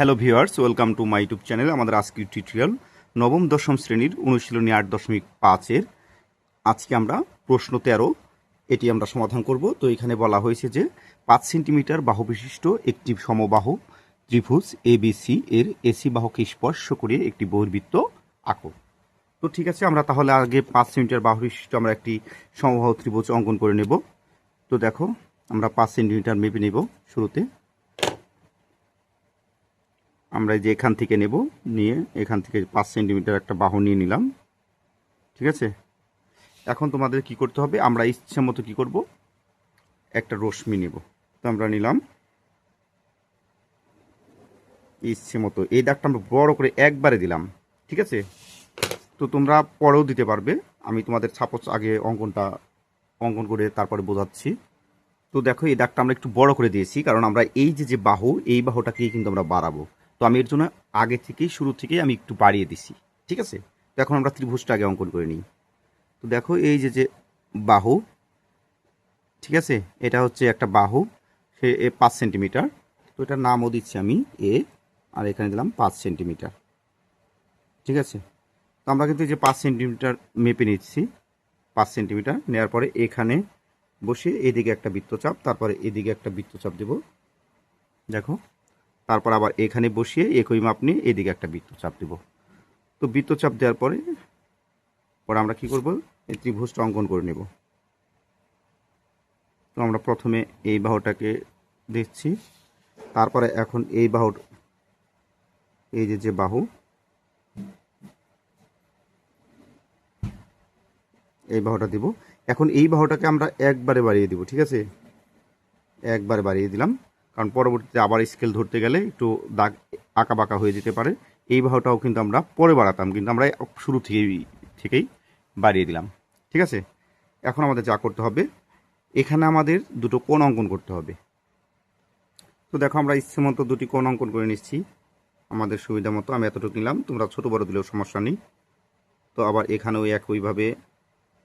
Hello viewers, welcome to my YouTube channel. আমাদের আজকের tutorial নবম দশম শ্রেণীর অনুশীলনী 8.5-এর। আজকে আমরা প্রশ্ন 13 এটি আমরা সমাধান করব। তো এখানে বলা হয়েছে যে 5 সেন্টিমিটার বাহু বিশিষ্ট একটি সমবাহু ত্রিভুজ এবিসি এর এসি বাহুকে স্পর্শ করে একটি বহির্বৃত্ত আঁকো। তো ঠিক আছে, আমরা তাহলে আগে 5 সেন্টিমিটার বাহু বিশিষ্ট আমরা একটি সমবাহু ত্রিভুজ অঙ্কন করে নেব। তো দেখো, আমরা 5 সেন্টিমিটার মেপে নেব। শুরুতে আমরা যে এখান থেকে নেব, নিয়ে এখান থেকে 5 সেন্টিমিটার একটা বাহু নিয়ে নিলাম। ঠিক আছে, এখন তোমাদের কি করতে হবে, আমরা ইচ্ছে মতো কি করব, একটা রশ্মি নেব। তো আমরা নিলাম ইচ্ছে মতো, এই দাগটা আমরা বড় করে একবারে দিলাম। ঠিক আছে, তো তোমরা পরেও দিতে পারবে, আমি তোমাদের সাপোজ আগে অঙ্কন করে তারপরে বোঝাচ্ছি। তো দেখো, এই দাগটা আমরা একটু বড় করে দিয়েছি, কারণ আমরা এই যে বাহু, এই বাহুটাকেই কিন্তু আমরা বাড়াবো। তো আমি এর জন্য আগে থেকেই, শুরু থেকেই আমি একটু বাড়িয়ে দিছি। ঠিক আছে, তো এখন আমরা ত্রিভুজটা আগে অঙ্কন করে নিই। তো দেখো, এই যে বাহু, ঠিক আছে, এটা হচ্ছে একটা বাহু, সে 5 সেন্টিমিটার। তো এটার নামও দিচ্ছি আমি এ, আর এখানে দিলাম 5 সেন্টিমিটার। ঠিক আছে, তো আমরা কিন্তু এই যে 5 সেন্টিমিটার মেপে নিচ্ছি। 5 সেন্টিমিটার নেওয়ার পরে এখানে বসে এদিকে একটা বৃত্তচাপ, তারপরে এদিকে একটা বৃত্তচাপ দেব। দেখো, তারপর আবার এখানে বসিয়ে একই মাপ নিয়ে এদিকে একটা বৃত্তচাপ দেব। তো বৃত্তচাপ দেওয়ার পরে আমরা কি করব, এই ত্রিভুজটা অঙ্কন করে নেব। তো আমরা প্রথমে এই বাহুটাকে দিচ্ছি, তারপরে এখন এই বাহুর, এই যে বাহু, এই বাহুটা দিব। এখন এই বাহুটাকে আমরা একবারে বাড়িয়ে দিব। ঠিক আছে, একবারে বাড়িয়ে দিলাম, কারণ পরবর্তীতে আবার স্কেল ধরতে গেলে একটু দাগ আঁকা বাঁকা হয়ে যেতে পারে। এই বাহুটাও কিন্তু আমরা পরে বাড়াতাম, কিন্তু আমরা শুরু থেকেই বাড়িয়ে দিলাম। ঠিক আছে, এখন আমাদের যা করতে হবে, এখানে আমাদের দুটো কোণ অঙ্কন করতে হবে। তো দেখো, আমরা ইচ্ছে মতো দুটি কোণ অঙ্কন করে নিচ্ছি আমাদের সুবিধা মতো। আমি এতটুকু নিলাম, তোমরা ছোটো বড় দিলেও সমস্যা নেই। তো আবার এখানেও একইভাবে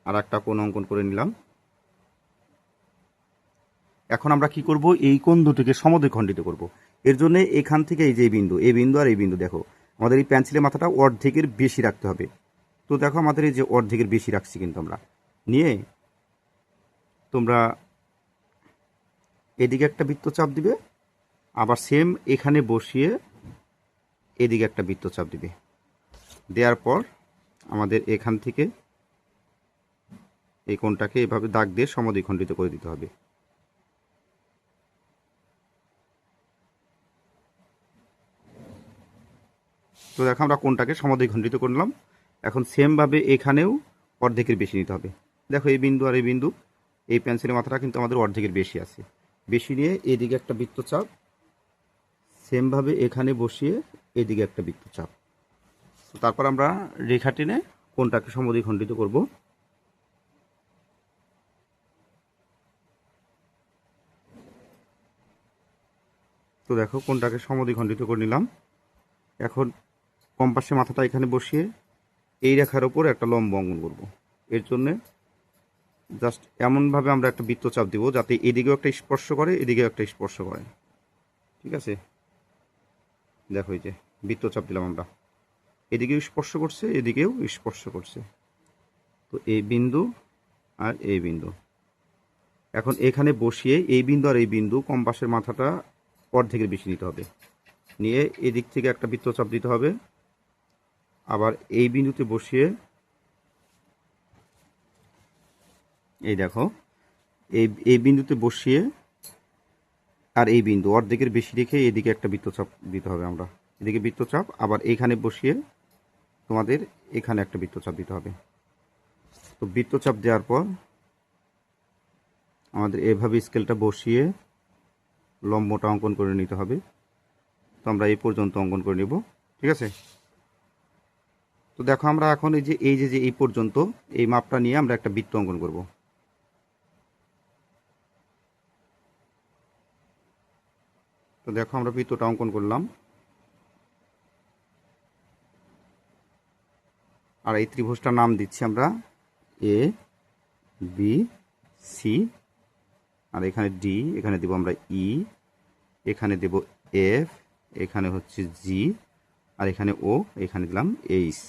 আর একটা কোণ অঙ্কন করে নিলাম। এখন আমরা কি করব, এই কোণ দুটিকে সমদ্বিখণ্ডিত করব। এর জন্য এখান থেকে এই যে বিন্দু, এই বিন্দু আর এই বিন্দু, দেখো আমাদের এই পেন্সিলের মাথাটা অর্ধেকের বেশি রাখতে হবে। তো দেখো, আমাদের এই যে অর্ধেকের বেশি রাখছি কিন্তু আমরা, নিয়ে তোমরা এদিকে একটা বৃত্তচাপ দিবে, আবার সেম এখানে বসিয়ে এদিকে একটা বৃত্তচাপ দিবে। দেওয়ার পর আমাদের এখান থেকে এই কোণটাকে এভাবে দাগ দিয়ে সমদ্বিখণ্ডিত করে দিতে হবে। তো দেখো, আমরা কোণটাকে সমদ্বিখণ্ডিত করলাম। এখন সেমভাবে এখানেও অর্ধেকের বেশি নিতে হবে। দেখো, এই বিন্দু আর এই বিন্দু, এই পেন্সিলের মাথাটা কিন্তু আমাদের অর্ধেকের বেশি আছে। বেশি নিয়ে এদিকে একটা বৃত্তচাপ, সেমভাবে এখানে বসিয়ে এদিকে একটা বৃত্তচাপ। তারপর আমরা রেখা টেনে কোণটাকে সমদ্বিখণ্ডিত করব। তো দেখো, কোণটাকে সমদ্বিখণ্ডিত করে নিলাম। এখন কম্পাসের মাথাটা এখানে বসিয়ে এই রেখার ওপর একটা লম্ব অঙ্কন করব। এর জন্যে জাস্ট এমনভাবে আমরা একটা বৃত্তচাপ দিব যাতে এদিকেও একটা স্পর্শ করে, এদিকেও একটা স্পর্শ করে। ঠিক আছে, দেখো এই যে বৃত্তচাপ দিলাম আমরা, এদিকেও স্পর্শ করছে, এদিকেও স্পর্শ করছে। তো এই বিন্দু আর এই বিন্দু, এখন এখানে বসিয়ে এই বিন্দু আর এই বিন্দু কম্পাসের মাথাটা অর্ধেকের বেশি নিতে হবে, নিয়ে এদিক থেকে একটা বৃত্তচাপ দিতে হবে। আবার এই বিন্দুতে বসিয়ে এই দেখো, এই বিন্দুতে বসিয়ে আর এই বিন্দু অর্ধেকের বেশি রেখে এদিকে একটা বৃত্তচাপ দিতে হবে। আমরা এদিকে বৃত্তচাপ, আবার এইখানে বসিয়ে তোমাদের এখানে একটা বৃত্তচাপ দিতে হবে। তো বৃত্তচাপ দেওয়ার পর আমাদের এভাবে স্কেলটা বসিয়ে লম্বটা অঙ্কন করে নিতে হবে। তো আমরা এই পর্যন্ত অঙ্কন করে নেব। ঠিক আছে, তো দেখো, আমরা এখন এই যে এই পর্যন্ত এই মাপটা নিয়ে আমরা একটা বৃত্ত অঙ্কন করব। তো দেখো, আমরা বৃত্তটা অঙ্কন করলাম, আর এই ত্রিভুজটার নাম দিচ্ছি আমরা এ বি সি, আর এখানে ডি, এখানে দেব আমরা ই, এখানে দেব এফ, এখানে হচ্ছে জি, আর এখানে ও, এখানে দিলাম এইচ।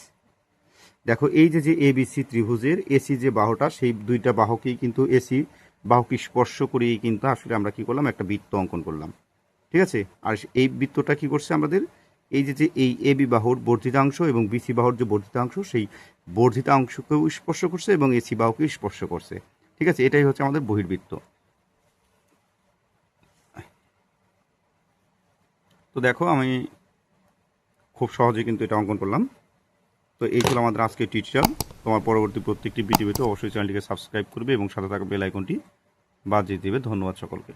দেখো এই যে এবিসি ত্রিভুজের এসি যে বাহুটা, সেই দুইটা বাহুকেই কিন্তু এসি বাহুকে স্পর্শ করিয়ে কিন্তু আসলে আমরা কি করলাম, একটা বৃত্ত অঙ্কন করলাম। ঠিক আছে, আর এই বৃত্তটা কি করছে আমাদের, এই যে এই এবি বাহুর বর্ধিতাংশ এবং বিসি বাহুর যে বর্ধিতাংশ, সেই বর্ধিতাংশকেও স্পর্শ করছে এবং এসি বাহুকে স্পর্শ করছে। ঠিক আছে, এটাই হচ্ছে আমাদের বহির্বৃত্ত। তো দেখো আমি খুব সহজে কিন্তু এটা অঙ্কন করলাম। তো এই ছিল আমাদের আজকের টিউটোরিয়াল। তোমার পরবর্তী প্রত্যেকটি ভিডিওতে অবশ্যই চ্যানেলটিকে সাবস্ক্রাইব করবে এবং সাথে থাকা বেল আইকনটি বাজিয়ে দিবে। ধন্যবাদ সকলকে।